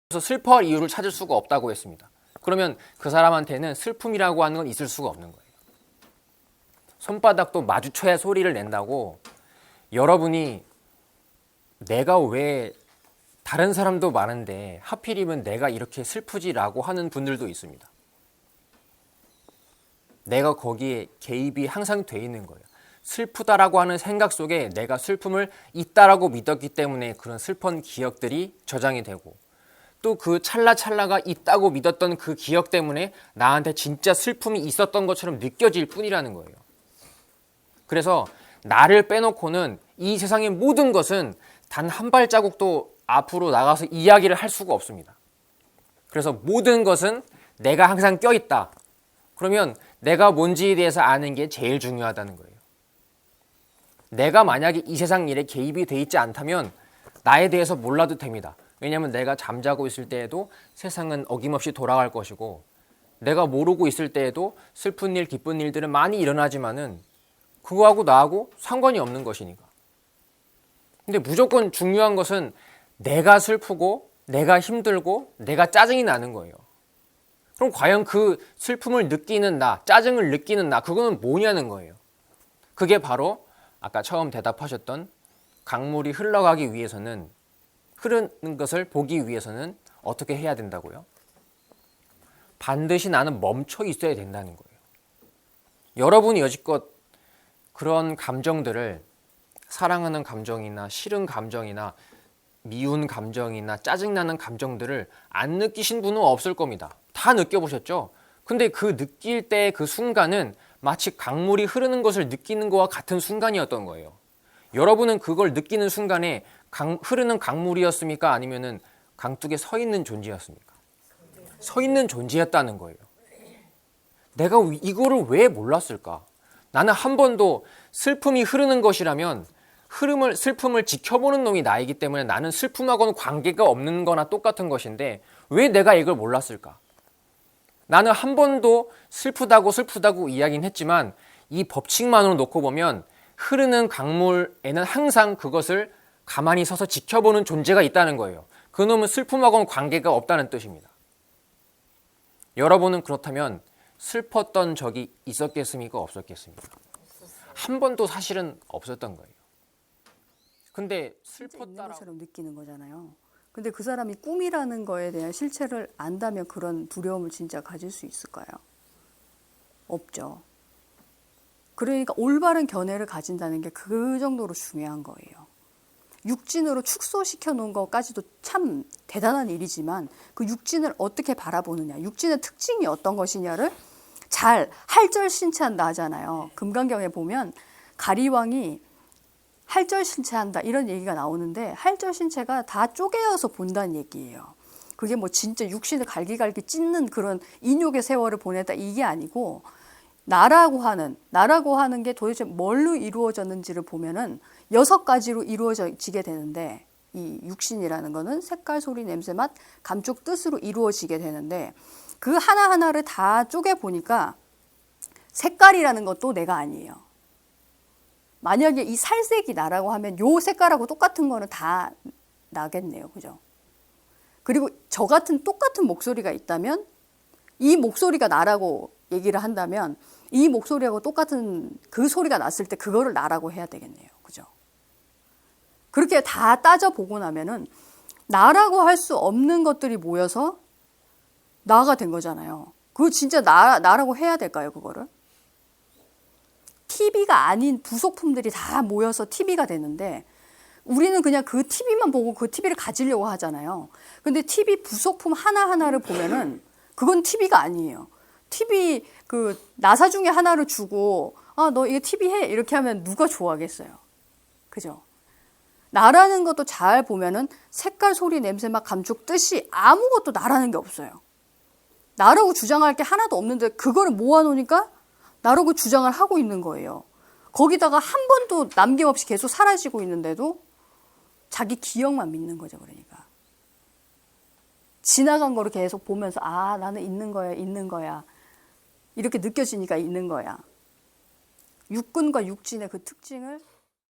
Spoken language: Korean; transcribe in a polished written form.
그래서 슬퍼할 이유를 찾을 수가 없다고 했습니다. 그러면 그 사람한테는 슬픔이라고 하는 건 있을 수가 없는 거예요. 손바닥도 마주쳐야 소리를 낸다고, 여러분이 내가 왜 다른 사람도 많은데 하필이면 내가 이렇게 슬프지라고 하는 분들도 있습니다. 내가 거기에 개입이 항상 돼 있는 거예요. 슬프다라고 하는 생각 속에 내가 슬픔을 있다라고 믿었기 때문에 그런 슬픈 기억들이 저장이 되고, 또 그 찰나찰나가 있다고 믿었던 그 기억 때문에 나한테 진짜 슬픔이 있었던 것처럼 느껴질 뿐이라는 거예요. 그래서 나를 빼놓고는 이 세상의 모든 것은 단 한 발자국도 앞으로 나가서 이야기를 할 수가 없습니다. 그래서 모든 것은 내가 항상 껴있다. 그러면 내가 뭔지에 대해서 아는 게 제일 중요하다는 거예요. 내가 만약에 이 세상 일에 개입이 돼 있지 않다면 나에 대해서 몰라도 됩니다. 왜냐하면 내가 잠자고 있을 때에도 세상은 어김없이 돌아갈 것이고, 내가 모르고 있을 때에도 슬픈 일, 기쁜 일들은 많이 일어나지만은 그거하고 나하고 상관이 없는 것이니까. 근데 무조건 중요한 것은 내가 슬프고 내가 힘들고 내가 짜증이 나는 거예요. 그럼 과연 그 슬픔을 느끼는 나, 짜증을 느끼는 나, 그거는 뭐냐는 거예요. 그게 바로 아까 처음 대답하셨던, 강물이 흘러가기 위해서는, 흐르는 것을 보기 위해서는 어떻게 해야 된다고요? 반드시 나는 멈춰 있어야 된다는 거예요. 여러분이 여지껏 그런 감정들을, 사랑하는 감정이나 싫은 감정이나 미운 감정이나 짜증나는 감정들을 안 느끼신 분은 없을 겁니다. 다 느껴보셨죠? 근데 그 느낄 때 그 순간은 마치 강물이 흐르는 것을 느끼는 것과 같은 순간이었던 거예요. 여러분은 그걸 느끼는 순간에 흐르는 강물이었습니까? 아니면은 강둑에 서 있는 존재였습니까? 서 있는 존재였다는 거예요. 내가 이거를 왜 몰랐을까? 나는 한 번도 슬픔이 흐르는 것이라면 슬픔을 지켜보는 놈이 나이기 때문에 나는 슬픔하고는 관계가 없는 거나 똑같은 것인데 왜 내가 이걸 몰랐을까? 나는 한 번도 슬프다고 이야기는 했지만 이 법칙만으로 놓고 보면 흐르는 강물에는 항상 그것을 가만히 서서 지켜보는 존재가 있다는 거예요. 그놈은 슬픔하고는 관계가 없다는 뜻입니다. 여러분은 그렇다면 슬펐던 적이 있었겠습니까? 없었겠습니까? 한 번도 사실은 없었던 거예요. 근데 슬펐다라고 있는 것처럼 느끼는 거잖아요. 근데 그 사람이 꿈이라는 거에 대한 실체를 안다면 그런 두려움을 진짜 가질 수 있을까요? 없죠. 그러니까 올바른 견해를 가진다는 게 그 정도로 중요한 거예요. 육진으로 축소시켜 놓은 것까지도 참 대단한 일이지만 그 육진을 어떻게 바라보느냐, 육진의 특징이 어떤 것이냐를 잘 할절신체한다 하잖아요. 금강경에 보면 가리왕이 할절신체한다 이런 얘기가 나오는데, 할절신체가 다 쪼개어서 본다는 얘기예요. 그게 뭐 진짜 육신을 갈기갈기 찢는 그런 인욕의 세월을 보냈다 이게 아니고, 나라고 하는 게 도대체 뭘로 이루어졌는지를 보면은 6가지로 이루어지게 되는데, 이 육신이라는 거는 색깔, 소리, 냄새, 맛, 감촉, 뜻으로 이루어지게 되는데, 그 하나하나를 다 쪼개 보니까 색깔이라는 것도 내가 아니에요. 만약에 이 살색이 나라고 하면 요 색깔하고 똑같은 거는 다 나겠네요. 그죠? 그리고 저 같은 똑같은 목소리가 있다면, 이 목소리가 나라고 얘기를 한다면 이 목소리하고 똑같은 그 소리가 났을 때 그거를 나라고 해야 되겠네요. 그죠? 그렇게 다 따져보고 나면은 나라고 할 수 없는 것들이 모여서 나가 된 거잖아요. 그거 진짜 나라고 해야 될까요? 그거를? TV가 아닌 부속품들이 다 모여서 TV가 되는데, 우리는 그냥 그 TV만 보고 그 TV를 가지려고 하잖아요. 근데 TV 부속품 하나하나를 보면은 그건 TV가 아니에요. TV 그 나사 중에 하나를 주고 너 이거 TV 해 이렇게 하면 누가 좋아하겠어요. 그죠? 나라는 것도 잘 보면은 색깔, 소리, 냄새, 맛, 감촉, 뜻이 아무것도 나라는 게 없어요. 나라고 주장할 게 하나도 없는데 그거를 모아놓으니까 나라고 주장을 하고 있는 거예요. 거기다가 한 번도 남김없이 계속 사라지고 있는데도 자기 기억만 믿는 거죠. 그러니까 지나간 거를 계속 보면서 나는 있는 거야 이렇게 느껴지니까 있는 거야. 육군과 육진의 그 특징을